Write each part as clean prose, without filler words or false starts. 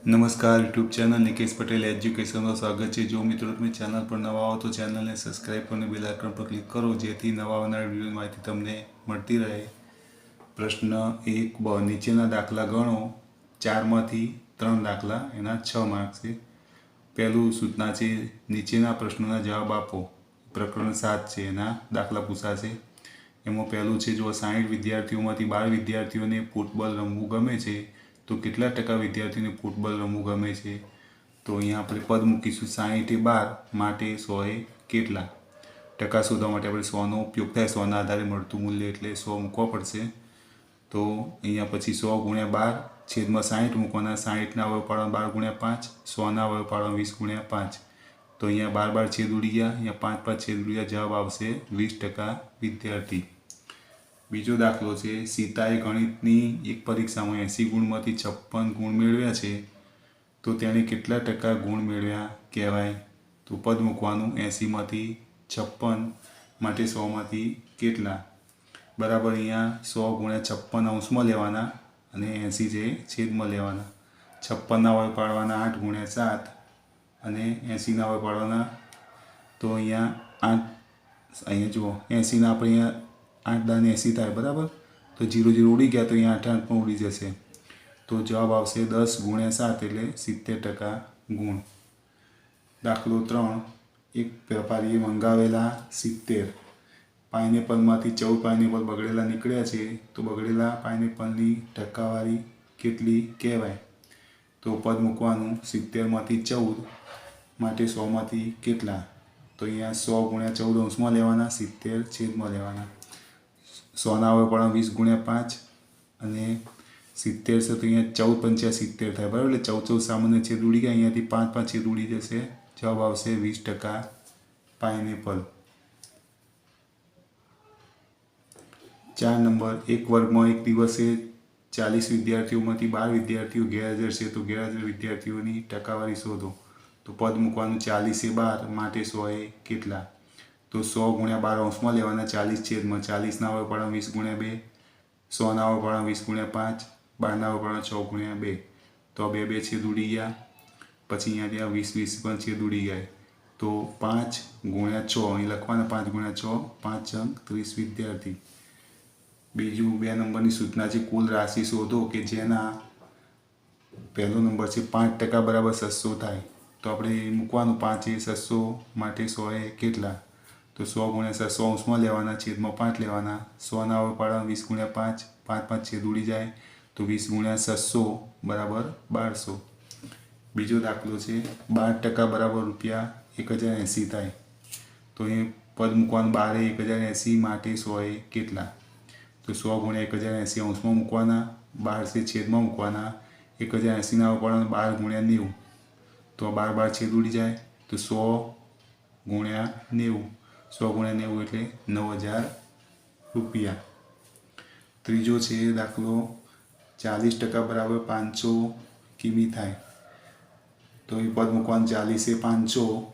નમસ્કાર YouTube channel Nikesh Patel એજ્યુકેશનનો સ્વાગત છે। જો મિત્રો તમે ચેનલ પર નવા આવો તો ચેનલને સબસ્ક્રાઈબ કરીને બેલ આઇકન પર ક્લિક કરો, જેથી નવા આવનાર વિડીયોની માહિતી તમને મળતી રહે। પ્રશ્ન 1બ, નીચેના દાખલા ગણો। 4માંથી 3 દાખલા, એના 6 માર્ક છે। પહેલું સૂચના છે, નીચેના પ્રશ્નોના જવાબ આપો। પ્રકરણ 7 છે, એના દાખલા પૂછાશે। એમાં પહેલું છે, જો 60 વિદ્યાર્થીઓમાંથી 12 વિદ્યાર્થીઓને ફૂટબોલ રમવું ગમે છે, તો કેટલા ટકા વિદ્યાર્થીઓને ફૂટબોલ રમવું ગમે છે? તો અહીંયા આપણે પદ મૂકીશું 60 એ 12 માટે 100 એ કેટલા। ટકા શોધવા માટે આપણે 100નો ઉપયોગ થાય, 100ના આધારે મળતું મૂલ્ય એટલે 100 મૂકવા પડશે। તો અહીંયા પછી 100 ગુણ્યા 12 છેદમાં 60 મૂકવાના, 60ના અવયવ પાડવાના 12 ગુણ્યા 5, 100ના અવયવ પાડવાના 20 ગુણ્યા 5। તો અહીંયા 12 છેદ ઉડી ગયા, અહીંયા 5 છેદ ઉડી ગયા, જવાબ આવશે 20% વિદ્યાર્થી। બીજો દાખલો છે, સીતાએ ગણિતની એક પરીક્ષામાં 80 ગુણમાંથી 56 ગુણ મેળવ્યા છે, તો તેણે કેટલા ટકા ગુણ મેળવ્યા કહેવાય? તો પદ મૂકવાનું 80માંથી 56 માટે 100માંથી કેટલા બરાબર। અહીંયા 100 ગુણ્યા 56 અંશમાં લેવાના અને 80 છે છેદમાં લેવાના। 56ના અવયવ પાડવાના 8 ગુણ્યા 7 અને 80ના અવયવ પાડવાના, તો અહીંયા 8, અહીંયા જુઓ 80ના આપણે અહીંયા 8 દાને 80 થાય બરાબર। તો 0 0 ઉડી ગયા, તો અહીંયા 8 8 પણ ઉડી જશે। તો જવાબ આવશે 10 ગુણ્યા 7 એટલે 70% ગુણ। દાખલો 3, એક વેપારીએ મંગાવેલા 70 પાઇનેપલમાંથી 14 પાઇનેપલ બગડેલા નીકળ્યા છે, તો બગડેલા પાઇનેપલની ટકાવારી કેટલી કહેવાય? તો પદ મૂકવાનું 70માંથી 14 માટે 100માંથી કેટલા? તો અહીંયા 100 ગુણ્યા 14 અંશમાં લેવાના, 70 છેદમાં લેવાના। 100ના અવયવ પાડવાના 20 ગુણ્યા 5 અને 70 છે, તો અહીંયા 14 પંચા 70 થાય બરાબર। એટલે 14 સામાન્ય છેદ ઉડી ગયા, અહીંયાથી 5 છેદ ઉડી જશે, જવાબ આવશે 20% પાઇનેપલ। 4 નંબર, એક વર્ગમાં એક દિવસે 40 વિદ્યાર્થીઓમાંથી 12 વિદ્યાર્થીઓ ગેરહાજર છે, તો ગેરહાજર વિદ્યાર્થીઓની ટકાવારી શોધો। તો પદ મૂકવાનું 40 એ 12 માટે 100 એ કેટલા? તો 100 ગુણ્યા 12 અંશમાં લેવાના, 40 છેદમાં 40ના અવયવ પાડવાના 20 ગુણ્યા 2, 100ના અવયવ પાડવાના 20 ગુણ્યા 5, 12ના અવયવ પાડવાના 6 ગુણ્યા 2, તો 2 છેદ ઉડી ગયા, પછી અહીંયા 20 પણ છેદ ઉડી ગયા, તો 5 ગુણ્યા 6 અહીં લખવાના, 5 ગુણ્યા 6, 5 અંક 30 વિદ્યાર્થી। બીજું 2 નંબરની સૂચના છે, કુલ રાશિ શોધો કે જેના પહેલો નંબર છે 5% બરાબર 600 થાય। તો આપણે મૂકવાનું 5 એ 600 માટે 100 એ કેટલા? તો 100 ગુણ્યા 600 અંશમાં લેવાના, છેદમાં 5 લેવાના, 100ના અવયવ પાડવાના 20 ગુણ્યા 5, 5 છેદ ઉડી જાય, તો 20 ગુણ્યા 600 બરાબર 1200। બીજો દાખલો છે, 12% બરાબર રૂપિયા 1080 થાય। તો એ પદ મૂકવાનું 12 એ 1080 માટે 100 એ કેટલા? તો 100 ગુણ્યા 1080 અંશમાં મૂકવાના, 12 છેદમાં મૂકવાના, 1080ના અવયવ પાડવાના 12 ગુણ્યા 90, તો 12 છેદ ઉડી જાય, તો 100 ગુણ્યા 90, 100 ગુણ્યા 90 એટલે 9000 રૂપિયા। ત્રીજો છે દાખલો, 40% બરાબર 500 કિમી થાય। તો એ પદ મૂકવાનું 40 એ 500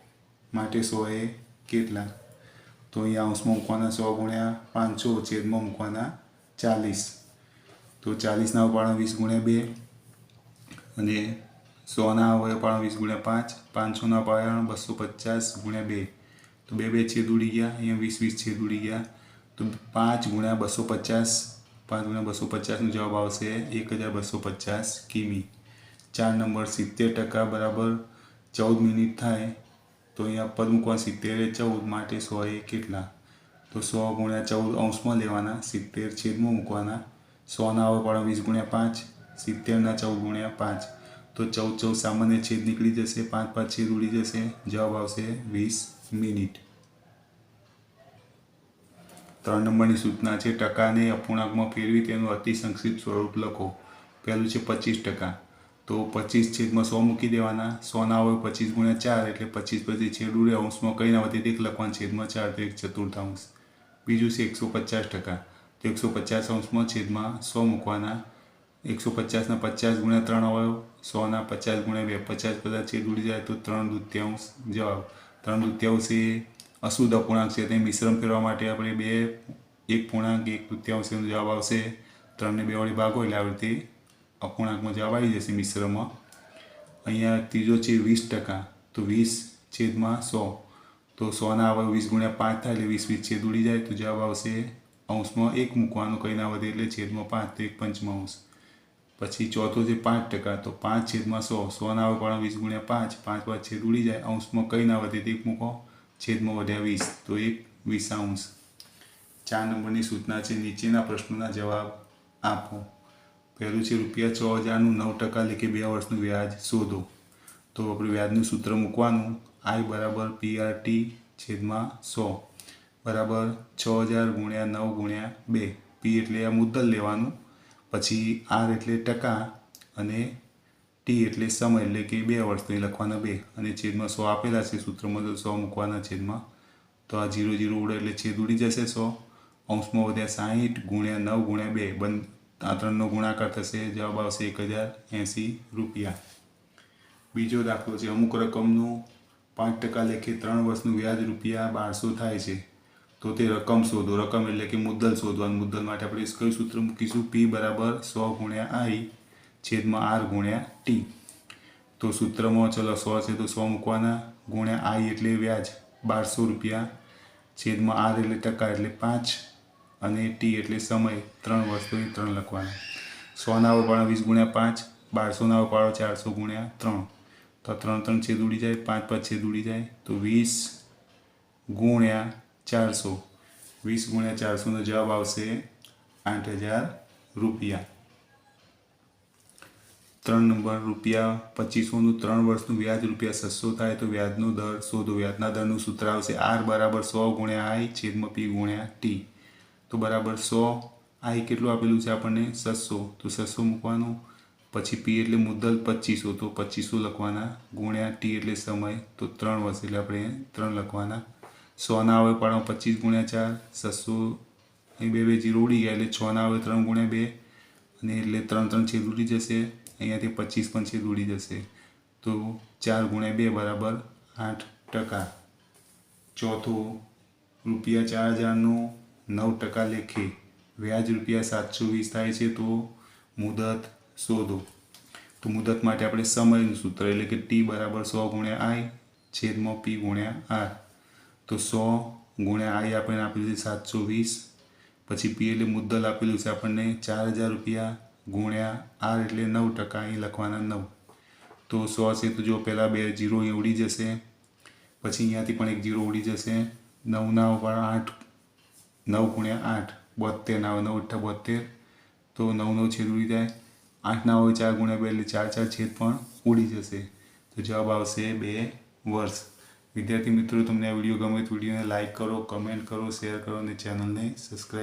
માટે 100 એ કેટલા? તો અહીંયા અંશમાં મૂકવાના 100 ગુણ્યા 500 છેદમાં મૂકવાના 40, તો 40ના અવયવ પાડવાના 20 ગુણ્યા 2 અને 100ના અવયવ પાડવાના 20 ગુણ્યા 5, 500ના પાડવાના 250 ગુણ્યા 2, તો 2 છેદ ઉડી ગયા, અહીંયા 20 છેદ ઉડી ગયા, તો 5 ગુણ્યા 250, 5 ગુણ્યા 250નો જવાબ આવશે 1250 કિમી। 4 નંબર, 70% બરાબર 14 મિનિટ થાય। તો અહીંયા પદ મૂકવાનું 70 એ 14 માટે 100 એ કેટલા? તો 100 ગુણ્યા 14 અંશમાં લેવાના, 70 છેદમાં મૂકવાના, 100ના અવયવ પાડવાના 20 ગુણ્યા 5, 70ના 14 ગુણ્યા 5, તો 14 સામાન્ય છેદ નીકળી જશે, 5 છેદ ઉડી જશે, જવાબ આવશે 20 મિનિટ। 3 નંબરની સૂચના છે, ટકાને અપૂર્ણાંકમાં ફેરવી તેનું અતિ સંક્ષિપ્ત સ્વરૂપ લખો। પહેલું છે 25%, તો 25 છેદમાં 100 મૂકી દેવાના, 100ના અવયવ 25 ગુણ્યા 4 એટલે 25 પછી છેદ ઉડે, અંશમાં કંઈ ના વધે 1 લખવાનું, છેદમાં 4 તો 1/4। બીજું છે 150%, તો 150 અંશમાં છેદમાં 100 મૂકવાના, 150ના 50 ગુણ્યા 3 અવયવ, 100ના 50 ગુણ્યા 2, 50 છેદ ઉડી જાય, તો 3/2 જવાબ। 3/2 એ અશુદ્ધ અપૂર્ણાંક છે, તે મિશ્રણ ફેરવા માટે આપણે 1 પૂર્ણાંક 1/2 જવાબ આવશે। 3ને 2 વડે ભાગો એટલે આવી રીતે અપૂર્ણાંકમાં જવાબ આવી જશે મિશ્રમાં। અહીંયા ત્રીજો છે 20%, તો 20/100, તો 100ના આવે 20 ગુણ્યા 5 થાય એટલે 20 છેદ ઉડી જાય, તો જવાબ આવશે અંશમાં 1 મૂકવાનું, કંઈ ના વધે એટલે છેદમાં 5, તો 1/5. પછી ચોથો છે 5%, તો 5/100, 100ના આવે પણ 20 ગુણ્યા 5, 5 છેદ ઉડી જાય, અંશમાં કંઈ ના વધે તો 1 મૂકો, છેદમાં વધ્યા 20, તો 1/20. 4 નંબરની સૂચના છે નીચેના પ્રશ્નોના જવાબ આપો. પહેલું છે ₹6,000નું 9% લેખે 2 વર્ષનું વ્યાજ શોધો. તો આપણે વ્યાજનું સૂત્ર મૂકવાનું, I = PRT/100 બરાબર 6,000 ગુણ્યા 9 ગુણ્યા 2. P એટલે આ મુદ્દલ લેવાનું, પછી R એટલે ટકા અને T એટલે સમય, એટલે કે 2 વર્ષ, તો એ લખવાના 2 અને છેદમાં 100 આપેલા છે સૂત્રમાં, તો 100 મૂકવાના છેદમાં. તો આ 0 0 ઉડે એટલે છેદ ઉડી જશે 100. અંશમાં વધ્યા 60 ગુણ્યા 9 ગુણ્યા 2, આ 3નો ગુણાકાર થશે, જવાબ આવશે ₹1,080. બીજો દાખલો છે અમુક રકમનું 5% લેખે 3 વર્ષનું વ્યાજ ₹1200 થાય છે, તો તે રકમ શોધો. રકમ એટલે કે મુદ્દલ શોધવાનું. મુદ્દલ માટે આપણે કયું સૂત્ર મૂકીશું? P = 100 ગુણ્યા I છેદમાં R ગુણ્યા T. તો સૂત્રમાં ચલો 100 છે તો 100 મૂકવાના, ગુણ્યા I એટલે વ્યાજ ₹1200 છેદમાં R એટલે ટકા એટલે 5 અને T એટલે સમય 3 વર્ષ, તો એ 3 લખવાના. 100ના આવે પાડો 20 ગુણ્યા 5, 1200ના આવે પાડો 400 ગુણ્યા 3, તો 3 છેદ ઉડી જાય, 5 છેદ ઉડી જાય, તો 20 ગુણ્યા 400, 20 ગુણ્યા 400નો જવાબ આવશે ₹8,000. 3 નંબર ₹2500નું 3 વર્ષનું વ્યાજ ₹600 થાય, તો વ્યાજનો દર શોધો. વ્યાજના દરનું સૂત્ર આવશે R = 100 ગુણ્યા I છેદમાં P ગુણ્યા T. તો બરાબર 100, I કેટલું આપેલું છે આપણને? 600, તો 600 મૂકવાનું, પછી P એટલે મુદ્દલ 2500, તો 2500 લખવાના, ગુણ્યા T એટલે સમય, તો 3 વર્ષ એટલે આપણે 3 લખવાના. 100ના આવે પાડો 25 ગુણ્યા 4, 600 અહીં 2 0 ઉડી ગયા એટલે 6ના આવે 3 ગુણ્યા 2, અને એટલે 3 છેદ ઉડી જશે, અહીંયાથી 25 પણ છેદ ઉડી જશે, તો 4 ગુણ્યા 2 બરાબર 8%. ચોથું ₹4,000નું 9% લેખે વ્યાજ ₹720 થાય છે, તો મુદત શોધો. તો મુદત માટે આપણે સમયનું સૂત્ર એટલે કે T = 100 ગુણ્યા I છેદમાં P ગુણ્યા R. તો 100 ગુણ્યા I આપણને આપેલું છે 720, પછી P એટલે મુદ્દલ આપેલું છે આપણને ₹4,000 ગુણ્યા R એટલે 9%, અહીં લખવાના 9. તો 100 છે તો જો પહેલાં 2 0 અહીં ઉડી જશે, પછી અહીંયાથી પણ 1 0 ઉડી જશે, 9ના ઉપર 8, 9 ગુણ્યા 8 72, ના આવે 9 × 72, તો 9નો છેદ ઉડી જાય, 8ના હોય 4 ગુણ્યા 2 એટલે 4 છેદ પણ ઉડી જશે, તો જવાબ આવશે 2 વર્ષ. વિદ્યાર્થી મિત્રો, તમને આ વિડીયો ગમે તો વિડીયોને લાઇક કરો, કમેન્ટ કરો, શેર કરો અને ચેનલને સબસ્ક્રાઈબ